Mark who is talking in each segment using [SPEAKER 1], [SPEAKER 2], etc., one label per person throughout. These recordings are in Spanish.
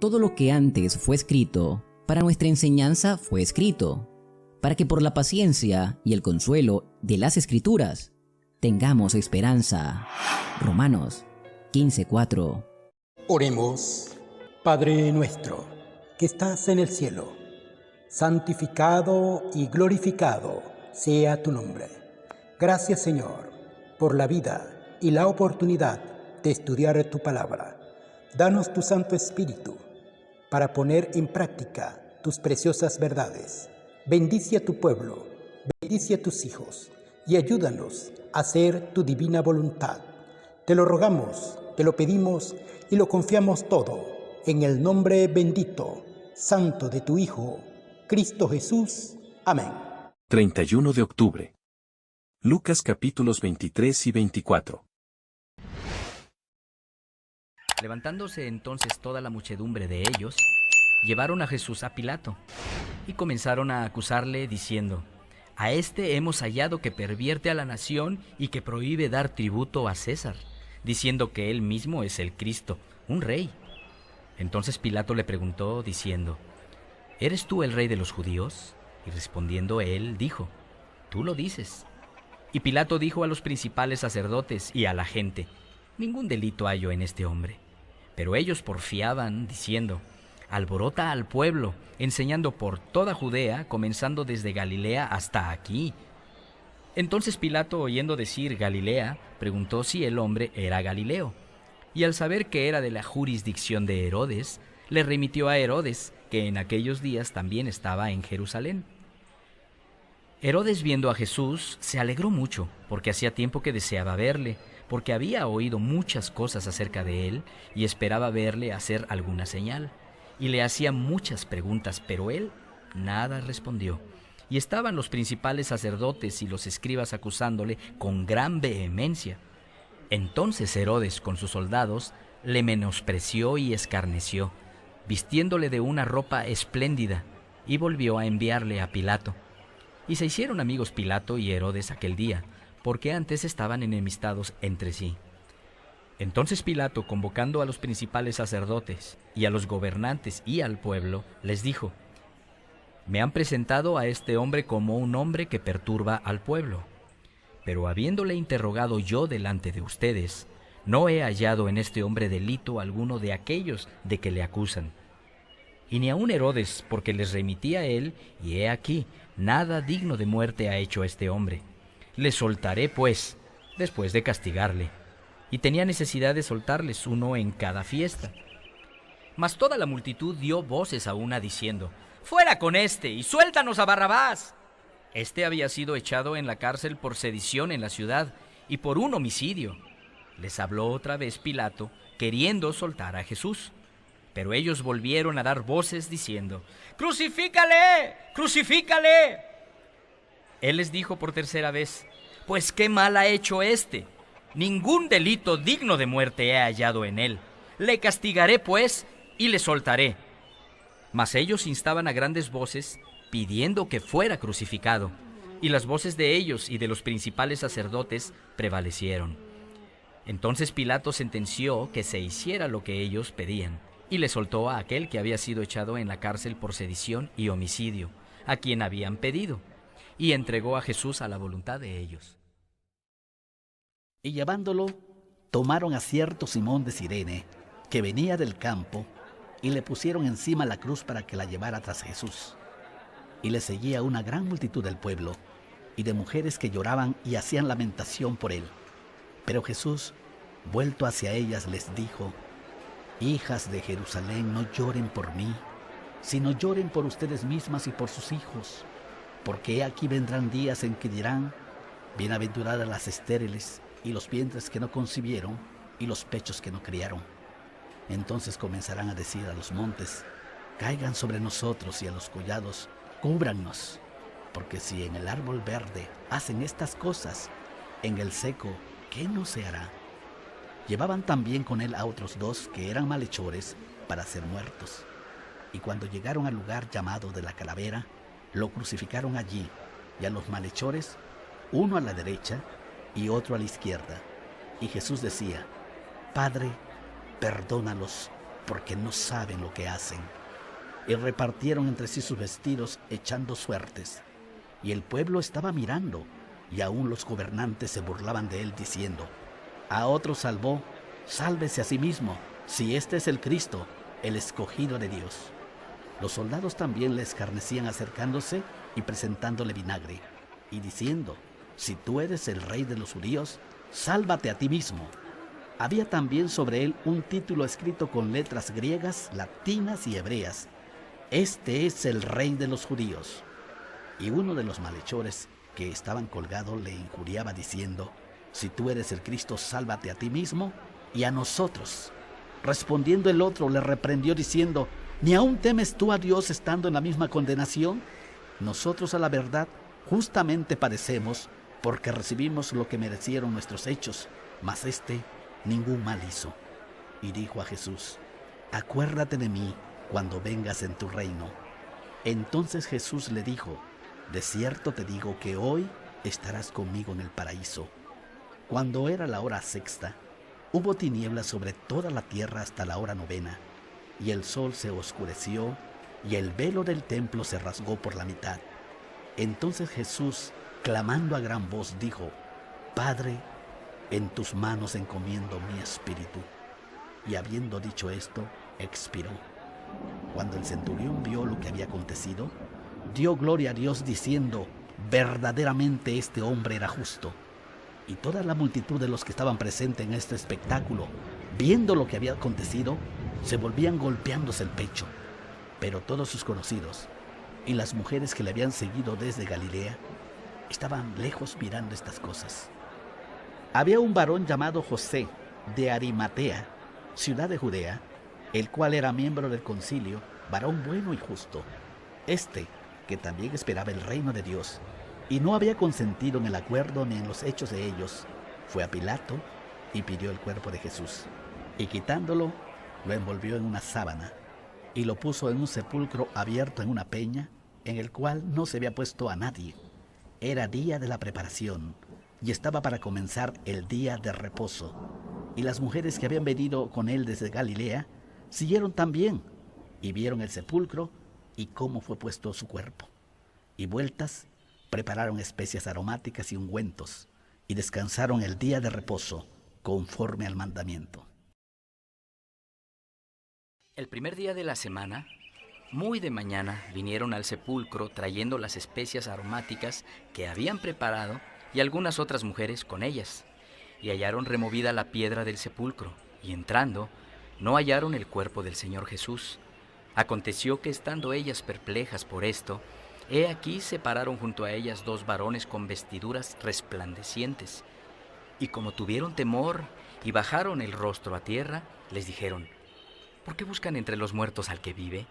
[SPEAKER 1] todo lo que antes fue escrito, para nuestra enseñanza fue escrito, para que por la paciencia y el consuelo de las Escrituras tengamos esperanza. Romanos 15:4.
[SPEAKER 2] Oremos. Padre nuestro, que estás en el cielo, santificado y glorificado sea tu nombre. Gracias, Señor, por la vida y la oportunidad de estudiar tu palabra. Danos tu Santo Espíritu para poner en práctica tus preciosas verdades. Bendice a tu pueblo, bendice a tus hijos y ayúdanos a hacer tu divina voluntad. Te lo rogamos, te lo pedimos y lo confiamos todo en el nombre bendito, santo de tu Hijo, Cristo Jesús. Amén.
[SPEAKER 3] 31 de octubre. Lucas capítulos 23 y 24.
[SPEAKER 4] Levantándose entonces toda la muchedumbre de ellos, llevaron a Jesús a Pilato y comenzaron a acusarle diciendo: A este hemos hallado que pervierte a la nación y que prohíbe dar tributo a César, diciendo que él mismo es el Cristo, un rey. Entonces Pilato le preguntó diciendo: ¿Eres tú el rey de los judíos? Y respondiendo él dijo: Tú lo dices. Y Pilato dijo a los principales sacerdotes y a la gente: Ningún delito hallo en este hombre. Pero ellos porfiaban, diciendo: Alborota al pueblo, enseñando por toda Judea, comenzando desde Galilea hasta aquí. Entonces Pilato, oyendo decir Galilea, preguntó si el hombre era Galileo. Y al saber que era de la jurisdicción de Herodes, le remitió a Herodes, que en aquellos días también estaba en Jerusalén. Herodes, viendo a Jesús, se alegró mucho, porque hacía tiempo que deseaba verle, porque había oído muchas cosas acerca de él y esperaba verle hacer alguna señal. Y le hacía muchas preguntas, pero él nada respondió. Y estaban los principales sacerdotes y los escribas acusándole con gran vehemencia. Entonces Herodes, con sus soldados, le menospreció y escarneció, vistiéndole de una ropa espléndida, y volvió a enviarle a Pilato. Y se hicieron amigos Pilato y Herodes aquel día, porque antes estaban enemistados entre sí. Entonces Pilato, convocando a los principales sacerdotes y a los gobernantes y al pueblo, les dijo: Me han presentado a este hombre como un hombre que perturba al pueblo. Pero habiéndole interrogado yo delante de ustedes, no he hallado en este hombre delito alguno de aquellos de que le acusan. Y ni aun Herodes, porque les remití a él, y he aquí, nada digno de muerte ha hecho este hombre. Le soltaré, pues, después de castigarle. Y tenía necesidad de soltarles uno en cada fiesta. Mas toda la multitud dio voces a una diciendo: ¡Fuera con este, y suéltanos a Barrabás! Este había sido echado en la cárcel por sedición en la ciudad, y por un homicidio. Les habló otra vez Pilato, queriendo soltar a Jesús. Pero ellos volvieron a dar voces diciendo: ¡Crucifícale! ¡Crucifícale! Él les dijo por tercera vez: Pues qué mal ha hecho este. Ningún delito digno de muerte he hallado en él. Le castigaré, pues, y le soltaré. Mas ellos instaban a grandes voces, pidiendo que fuera crucificado. Y las voces de ellos y de los principales sacerdotes prevalecieron. Entonces Pilato sentenció que se hiciera lo que ellos pedían, y le soltó a aquel que había sido echado en la cárcel por sedición y homicidio, a quien habían pedido, y entregó a Jesús a la voluntad de ellos.
[SPEAKER 5] Y llevándolo, tomaron a cierto Simón de Cirene, que venía del campo, y le pusieron encima la cruz para que la llevara tras Jesús. Y le seguía una gran multitud del pueblo, y de mujeres que lloraban y hacían lamentación por él. Pero Jesús, vuelto hacia ellas, les dijo: Hijas de Jerusalén, no lloren por mí, sino lloren por ustedes mismas y por sus hijos, porque he aquí vendrán días en que dirán: bienaventuradas las estériles, y los vientres que no concibieron, y los pechos que no criaron. Entonces comenzarán a decir a los montes: caigan sobre nosotros, y a los collados: cúbrannos. Porque si en el árbol verde hacen estas cosas, en el seco, ¿qué no se hará? Llevaban también con él a otros dos que eran malhechores para ser muertos. Y cuando llegaron al lugar llamado de la Calavera, lo crucificaron allí, y a los malhechores, uno a la derecha y otro a la izquierda. Y Jesús decía: Padre, perdónalos, porque no saben lo que hacen. Y repartieron entre sí sus vestidos, echando suertes. Y el pueblo estaba mirando, y aún los gobernantes se burlaban de él, diciendo: a otro salvó, sálvese a sí mismo, si este es el Cristo, el escogido de Dios. Los soldados también le escarnecían acercándose y presentándole vinagre, y diciendo: si tú eres el rey de los judíos, sálvate a ti mismo. Había también sobre él un título escrito con letras griegas, latinas y hebreas: este es el rey de los judíos. Y uno de los malhechores que estaban colgados le injuriaba diciendo: si tú eres el Cristo, sálvate a ti mismo y a nosotros. Respondiendo el otro le reprendió diciendo: ¿ni aún temes tú a Dios estando en la misma condenación? Nosotros a la verdad justamente padecemos, porque recibimos lo que merecieron nuestros hechos, mas este ningún mal hizo. Y dijo a Jesús: acuérdate de mí cuando vengas en tu reino. Entonces Jesús le dijo: de cierto te digo que hoy estarás conmigo en el paraíso. Cuando era la hora sexta, hubo tinieblas sobre toda la tierra hasta la hora novena, y el sol se oscureció, y el velo del templo se rasgó por la mitad. Entonces Jesús, clamando a gran voz, dijo: Padre, en tus manos encomiendo mi espíritu. Y habiendo dicho esto, expiró. Cuando el centurión vio lo que había acontecido, dio gloria a Dios diciendo: verdaderamente este hombre era justo. Y toda la multitud de los que estaban presentes en este espectáculo, viendo lo que había acontecido, se volvían golpeándose el pecho. Pero todos sus conocidos y las mujeres que le habían seguido desde Galilea estaban lejos mirando estas cosas. Había un varón llamado José, de Arimatea, ciudad de Judea, el cual era miembro del concilio, varón bueno y justo. Este, que también esperaba el reino de Dios, y no había consentido en el acuerdo ni en los hechos de ellos, fue a Pilato y pidió el cuerpo de Jesús. Y quitándolo, lo envolvió en una sábana y lo puso en un sepulcro abierto en una peña, en el cual no se había puesto a nadie. Era día de la preparación y estaba para comenzar el día de reposo. Y las mujeres que habían venido con él desde Galilea siguieron también y vieron el sepulcro y cómo fue puesto su cuerpo. Y vueltas, prepararon especias aromáticas y ungüentos, y descansaron el día de reposo, conforme al mandamiento.
[SPEAKER 4] El primer día de la semana, muy de mañana, vinieron al sepulcro trayendo las especias aromáticas que habían preparado y algunas otras mujeres con ellas, y hallaron removida la piedra del sepulcro, y entrando, no hallaron el cuerpo del Señor Jesús. Aconteció que estando ellas perplejas por esto, he aquí se pararon junto a ellas dos varones con vestiduras resplandecientes, y como tuvieron temor y bajaron el rostro a tierra, les dijeron: ¿por qué buscan entre los muertos al que vive?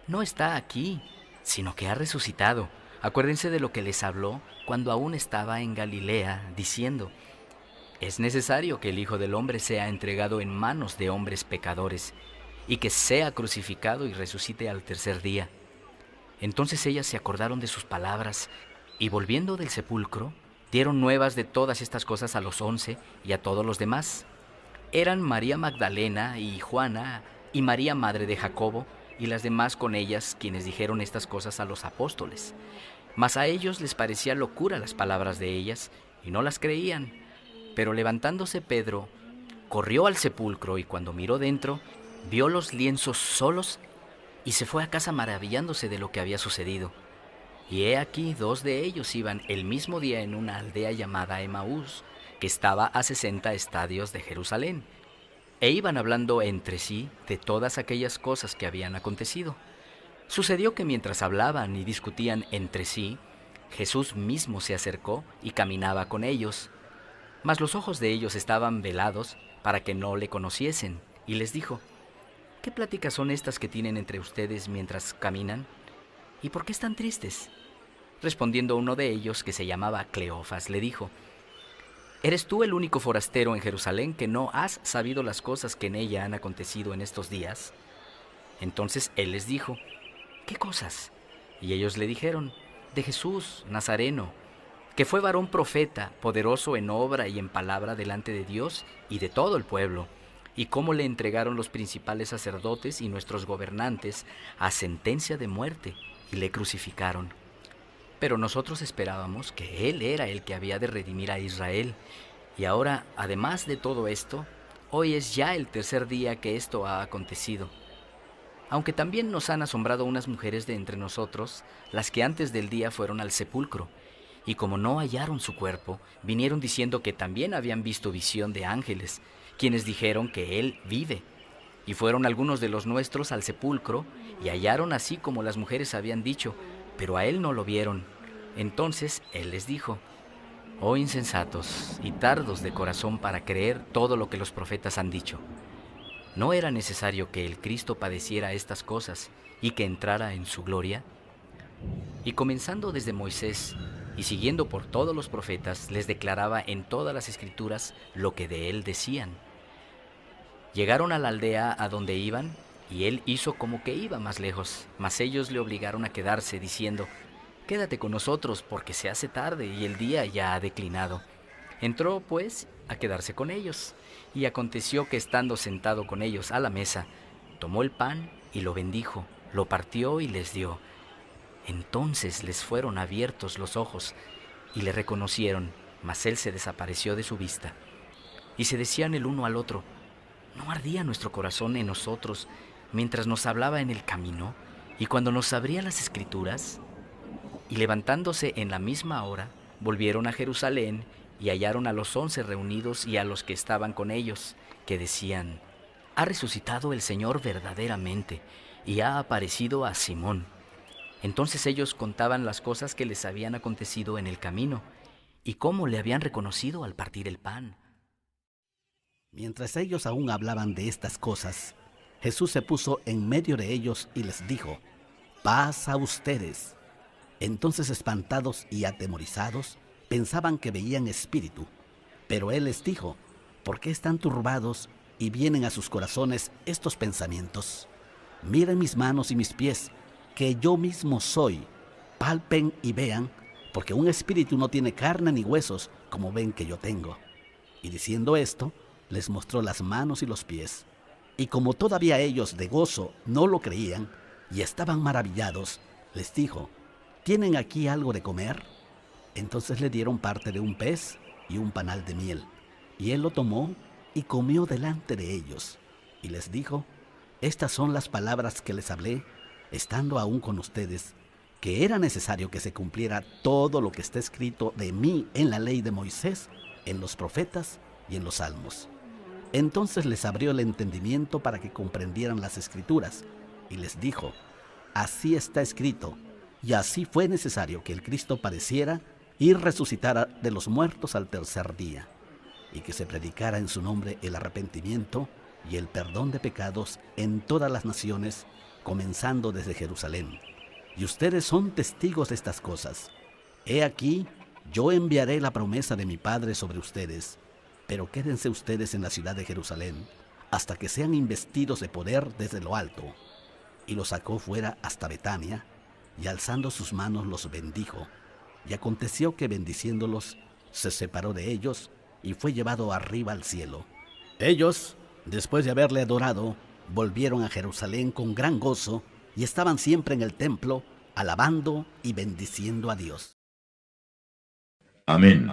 [SPEAKER 4] No está aquí, sino que ha resucitado. Acuérdense de lo que les habló cuando aún estaba en Galilea, diciendo: es necesario que el Hijo del Hombre sea entregado en manos de hombres pecadores, y que sea crucificado y resucite al tercer día. Entonces ellas se acordaron de sus palabras, y volviendo del sepulcro, dieron nuevas de todas estas cosas a los 11 y a todos los demás. Eran María Magdalena y Juana, y María madre de Jacobo, y las demás con ellas, quienes dijeron estas cosas a los apóstoles. Mas a ellos les parecía locura las palabras de ellas, y no las creían. Pero levantándose Pedro, corrió al sepulcro, y cuando miró dentro, vio los lienzos solos, y se fue a casa maravillándose de lo que había sucedido. Y he aquí, dos de ellos iban el mismo día en una aldea llamada Emaús, que estaba a 60 estadios de Jerusalén, e iban hablando entre sí de todas aquellas cosas que habían acontecido. Sucedió que mientras hablaban y discutían entre sí, Jesús mismo se acercó y caminaba con ellos. Mas los ojos de ellos estaban velados para que no le conociesen, y les dijo: ¿qué pláticas son estas que tienen entre ustedes mientras caminan? ¿Y por qué están tristes? Respondiendo uno de ellos, que se llamaba Cleofas, le dijo: ¿eres tú el único forastero en Jerusalén que no has sabido las cosas que en ella han acontecido en estos días? Entonces él les dijo: ¿qué cosas? Y ellos le dijeron: de Jesús, Nazareno, que fue varón profeta, poderoso en obra y en palabra delante de Dios y de todo el pueblo, y cómo le entregaron los principales sacerdotes y nuestros gobernantes a sentencia de muerte y le crucificaron. Pero nosotros esperábamos que Él era el que había de redimir a Israel. Y ahora, además de todo esto, hoy es ya el tercer día que esto ha acontecido. Aunque también nos han asombrado unas mujeres de entre nosotros, las que antes del día fueron al sepulcro, y como no hallaron su cuerpo, vinieron diciendo que también habían visto visión de ángeles, quienes dijeron que Él vive. Y fueron algunos de los nuestros al sepulcro, y hallaron así como las mujeres habían dicho, pero a Él no lo vieron. Entonces Él les dijo: «Oh insensatos y tardos de corazón para creer todo lo que los profetas han dicho. ¿No era necesario que el Cristo padeciera estas cosas y que entrara en su gloria?» Y comenzando desde Moisés y siguiendo por todos los profetas, les declaraba en todas las Escrituras lo que de Él decían. Llegaron a la aldea a donde iban, y Él hizo como que iba más lejos, mas ellos le obligaron a quedarse, diciendo: «Quédate con nosotros, porque se hace tarde y el día ya ha declinado». Entró, pues, a quedarse con ellos, y aconteció que estando sentado con ellos a la mesa, tomó el pan y lo bendijo, lo partió y les dio. Entonces les fueron abiertos los ojos, y le reconocieron, mas Él se desapareció de su vista. Y se decían el uno al otro: ¿no ardía nuestro corazón en nosotros mientras nos hablaba en el camino y cuando nos abría las Escrituras? Y levantándose en la misma hora, volvieron a Jerusalén y hallaron a los 11 reunidos y a los que estaban con ellos, que decían: «Ha resucitado el Señor verdaderamente y ha aparecido a Simón». Entonces ellos contaban las cosas que les habían acontecido en el camino y cómo le habían reconocido al partir el pan.
[SPEAKER 5] Mientras ellos aún hablaban de estas cosas, Jesús se puso en medio de ellos y les dijo: «Paz a ustedes». Entonces, espantados y atemorizados, pensaban que veían espíritu. Pero Él les dijo: «¿Por qué están turbados y vienen a sus corazones estos pensamientos? Miren mis manos y mis pies, que yo mismo soy. Palpen y vean, porque un espíritu no tiene carne ni huesos, como ven que yo tengo». Y diciendo esto, les mostró las manos y los pies. Y como todavía ellos de gozo no lo creían y estaban maravillados, les dijo: «¿Tienen aquí algo de comer?». Entonces le dieron parte de un pez y un panal de miel, y Él lo tomó y comió delante de ellos. Y les dijo: «Estas son las palabras que les hablé, estando aún con ustedes, que era necesario que se cumpliera todo lo que está escrito de mí en la ley de Moisés, en los profetas y en los salmos». Entonces les abrió el entendimiento para que comprendieran las Escrituras, y les dijo: «Así está escrito, y así fue necesario que el Cristo padeciera y resucitara de los muertos al tercer día, y que se predicara en su nombre el arrepentimiento y el perdón de pecados en todas las naciones, comenzando desde Jerusalén. Y ustedes son testigos de estas cosas. He aquí, yo enviaré la promesa de mi Padre sobre ustedes, pero quédense ustedes en la ciudad de Jerusalén hasta que sean investidos de poder desde lo alto». Y los sacó fuera hasta Betania, y alzando sus manos los bendijo. Y aconteció que, bendiciéndolos, se separó de ellos y fue llevado arriba al cielo. Ellos, después de haberle adorado, volvieron a Jerusalén con gran gozo y estaban siempre en el templo, alabando y bendiciendo a Dios.
[SPEAKER 6] Amén.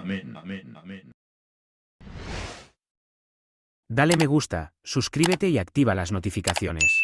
[SPEAKER 7] Dale me gusta, suscríbete y activa las notificaciones.